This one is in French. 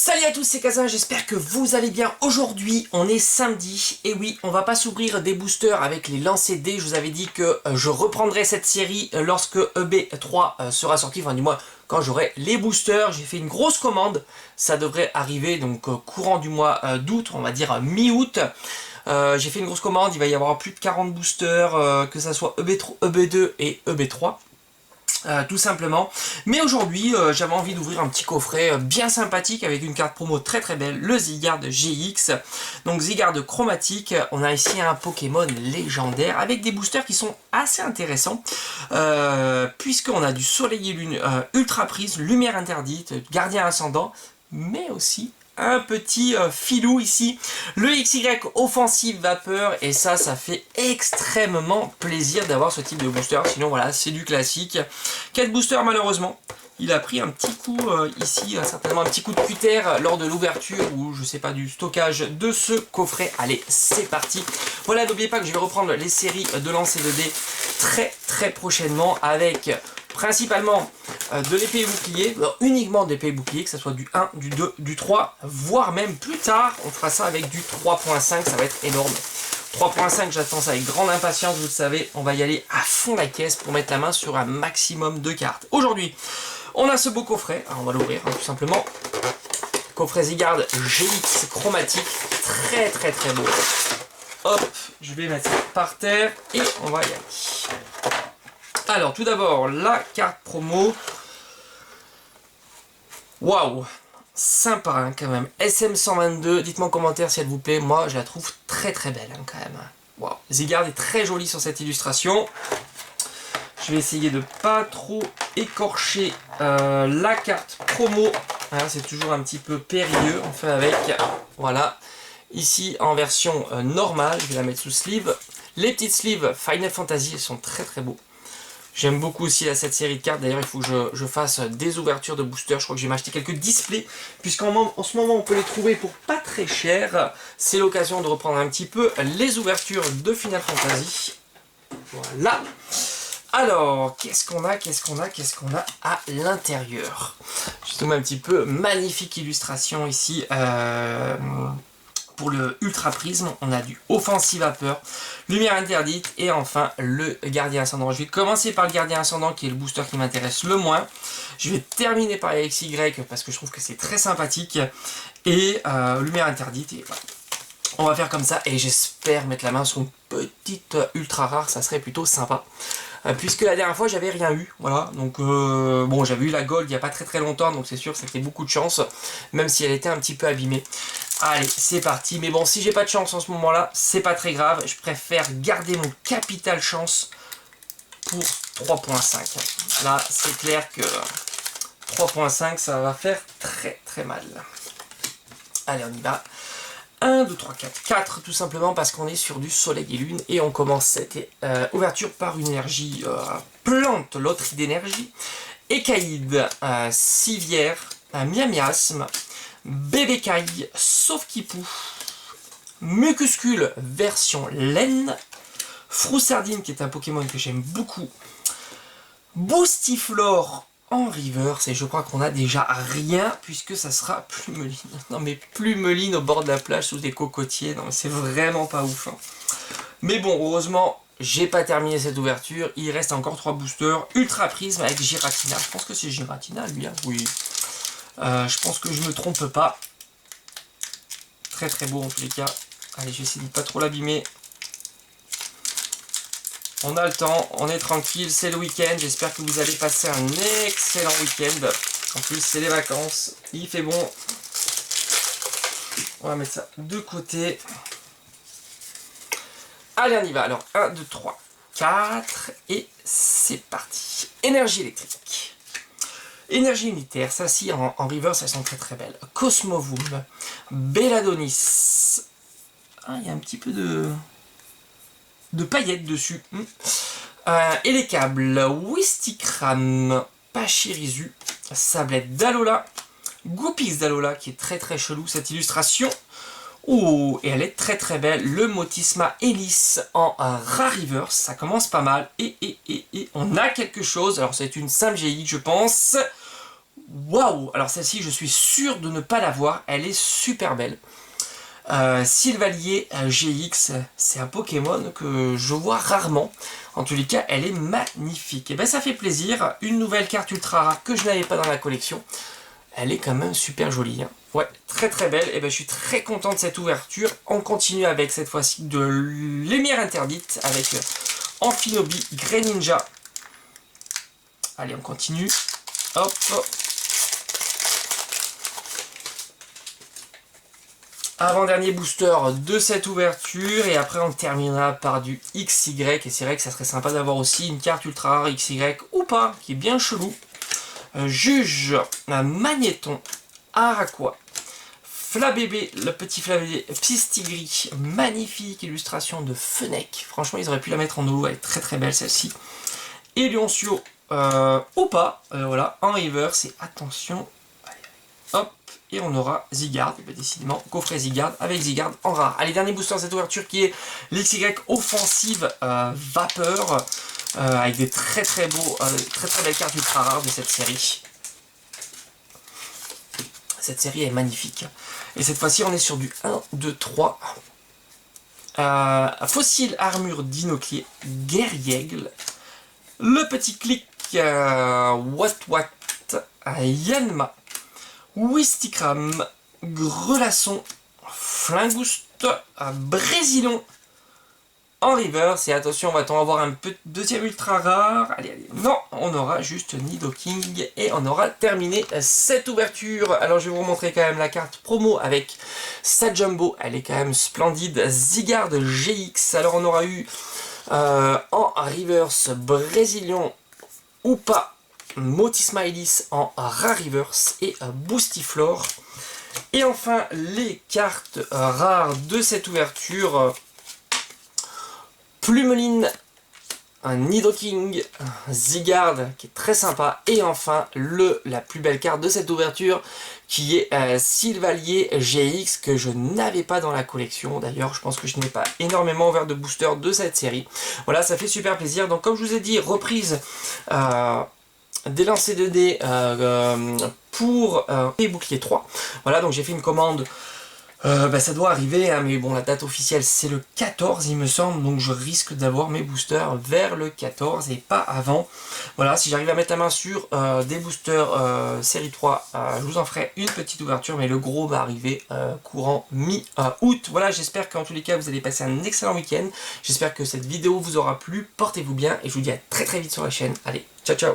Salut à tous, c'est Kazin, j'espère que vous allez bien. Aujourd'hui, on est samedi, et oui, on va pas s'ouvrir des boosters avec les lancers dés. Je vous avais dit que je reprendrai cette série lorsque EB3 sera sorti, enfin du moins quand j'aurai les boosters. J'ai fait une grosse commande, ça devrait arriver donc courant du mois d'août, on va dire mi-août. J'ai fait une grosse commande, il va y avoir plus de 40 boosters, que ça soit EB3, EB2 et EB3. Tout simplement. Mais aujourd'hui, j'avais envie d'ouvrir un petit coffret bien sympathique avec une carte promo très très belle, le Zygarde GX. Donc Zygarde chromatique, on a ici un Pokémon légendaire avec des boosters qui sont assez intéressants. Puisqu'on a du Soleil et Lune, Ultra Prise, Lumière Interdite, Gardien Ascendant, mais aussi un petit filou ici, le XY Offensive Vapeur, et ça fait extrêmement plaisir d'avoir ce type de booster. Sinon voilà, c'est du classique. 4 boosters malheureusement, il a pris un petit coup ici, certainement un petit coup de cutter lors de l'ouverture ou je sais pas du stockage de ce coffret. Allez, c'est parti. Voilà, n'oubliez pas que je vais reprendre les séries de lancer de dés très prochainement avec principalement de l'épée et bouclier, uniquement de l'épée et bouclier, que ce soit du 1, du 2, du 3, voire même plus tard, on fera ça avec du 3.5, ça va être énorme. 3.5, j'attends ça avec grande impatience, vous le savez, on va y aller à fond la caisse pour mettre la main sur un maximum de cartes. Aujourd'hui, on a ce beau coffret, alors on va l'ouvrir tout simplement. Coffret Zygarde GX chromatique, très beau. Hop, je vais mettre ça par terre et on va y aller. Alors, tout d'abord, la carte promo. Waouh, sympa hein, quand même. SM122, dites-moi en commentaire si elle vous plaît. Moi, je la trouve très belle hein, quand même. Waouh, Zygarde est très jolie sur cette illustration. Je vais essayer de pas trop écorcher la carte promo. Hein, c'est toujours un petit peu périlleux. On fait avec. Voilà. Ici, en version normale, je vais la mettre sous sleeve. Les petites sleeves Final Fantasy, elles sont très beaux. J'aime beaucoup aussi cette série de cartes. D'ailleurs, il faut que je fasse des ouvertures de boosters. Je crois que je vais m'acheter quelques displays. Puisqu'en ce moment, on peut les trouver pour pas très cher. C'est l'occasion de reprendre un petit peu les ouvertures de Final Fantasy. Voilà. Alors, qu'est-ce qu'on a à l'intérieur? Je te mets un petit peu. Magnifique illustration ici. Pour le Ultra Prisme, on a du Offensive Vapeur, Lumière Interdite et enfin le Gardien Ascendant. Je vais commencer par le Gardien Ascendant qui est le booster qui m'intéresse le moins. Je vais terminer par les XY parce que je trouve que c'est très sympathique. Et Lumière Interdite. Et voilà. On va faire comme ça et j'espère mettre la main sur une petite ultra rare, ça serait plutôt sympa. Puisque la dernière fois j'avais rien eu, voilà, donc bon j'avais eu la gold il n'y a pas très longtemps, donc c'est sûr que c'était beaucoup de chance, même si elle était un petit peu abîmée. Allez, c'est parti, mais bon si j'ai pas de chance en ce moment là, c'est pas très grave, je préfère garder mon capital chance pour 3.5. Là c'est clair que 3.5 ça va faire très mal. Allez on y va. 1, 2, 3, 4. 4 tout simplement parce qu'on est sur du soleil et lune et on commence cette ouverture par une énergie plante, loterie d'énergie. Écaïde, civière, miamiasme, bébécaille, sauf-qui-pou, mucuscule version laine, froussardine qui est un Pokémon que j'aime beaucoup, boostiflore en reverse, et je crois qu'on a déjà rien puisque ça sera Plumeline. Non mais Plumeline au bord de la plage sous des cocotiers, non mais c'est vraiment pas ouf hein. Mais bon, heureusement j'ai pas terminé cette ouverture, il reste encore 3 boosters. Ultra Prisme avec Giratina, je pense que c'est Giratina lui hein. Oui, je pense que je me trompe pas. Très beau en tous les cas. Allez, je vais essayer de pas trop l'abîmer. On a le temps, on est tranquille, c'est le week-end, j'espère que vous allez passer un excellent week-end. En plus, c'est les vacances, il fait bon. On va mettre ça de côté. Allez, on y va. Alors, 1, 2, 3, 4, et c'est parti. Énergie électrique. Énergie unitaire, ça ci en reverse, elles sont très belles. Cosmovoom, Belladonis. Ah, il y a un petit peu de paillettes dessus. Et les câbles, Wistikram, Pachirisu, Sablette d'Alola, Goupix d'Alola, qui est très chelou cette illustration. Oh, et elle est très belle. Le Motisma Hélice en Rariverse, ça commence pas mal. Et on a quelque chose, alors c'est une simple GX je pense. Waouh! Alors celle-ci, je suis sûr de ne pas l'avoir. Elle est super belle. Sylvalier GX, c'est un Pokémon que je vois rarement. En tous les cas, elle est magnifique. Et ben ça fait plaisir. Une nouvelle carte ultra rare que je n'avais pas dans la collection. Elle est quand même super jolie. Hein. Ouais, très très belle. Et ben je suis très content de cette ouverture. On continue avec cette fois-ci de Lumière Interdite avec Amphinobi Greninja. Allez, on continue. Hop. Avant-dernier booster de cette ouverture, et après on terminera par du XY, et c'est vrai que ça serait sympa d'avoir aussi une carte ultra rare XY ou pas, qui est bien chelou. Juge, Magnéton, Araqua, Flabébé, le petit Flabébé, Pistigris, magnifique illustration de Fennec, franchement ils auraient pu la mettre en holo, elle est très très belle celle-ci. Et Leoncio, ou pas, voilà, en reverse, et attention, hop. Et on aura Zygarde, décidément, coffret Zygarde avec Zygarde en rare. Allez, dernier booster de cette ouverture qui est l'XY Offensive Vapeur, avec des très très beaux, très très belles cartes ultra rares de cette série. Cette série est magnifique. Et cette fois-ci, on est sur du 1, 2, 3. Fossile Armure d'Inoclier, Guerriègle, le petit clic Wat Yanma, Wistikram, Grelasson, Flingouste, Brésilon en reverse. Et attention, va-t-on avoir un peu deuxième ultra rare? Allez, allez. Non, on aura juste Nidoking et on aura terminé cette ouverture. Alors, je vais vous montrer quand même la carte promo avec sa Jumbo. Elle est quand même splendide. Zygarde GX. Alors, on aura eu en reverse Brésilon ou pas. Motismailis en rare reverse et Boostiflore. Et enfin, les cartes rares de cette ouverture. Plumeline, un Nidoking, Zygarde qui est très sympa. Et enfin, la plus belle carte de cette ouverture qui est Sylvalier GX que je n'avais pas dans la collection. D'ailleurs, je pense que je n'ai pas énormément ouvert de boosters de cette série. Voilà, ça fait super plaisir. Donc comme je vous ai dit, reprise des lancers de dés pour les boucliers 3. Voilà, donc j'ai fait une commande. Ça doit arriver, hein, mais bon, la date officielle c'est le 14 il me semble, donc je risque d'avoir mes boosters vers le 14 et pas avant. Voilà, si j'arrive à mettre la main sur des boosters série 3, je vous en ferai une petite ouverture, mais le gros va arriver courant mi-août. Voilà, j'espère qu'en tous les cas vous allez passer un excellent week-end. J'espère que cette vidéo vous aura plu, portez-vous bien et je vous dis à très très vite sur la chaîne. Allez, ciao ciao.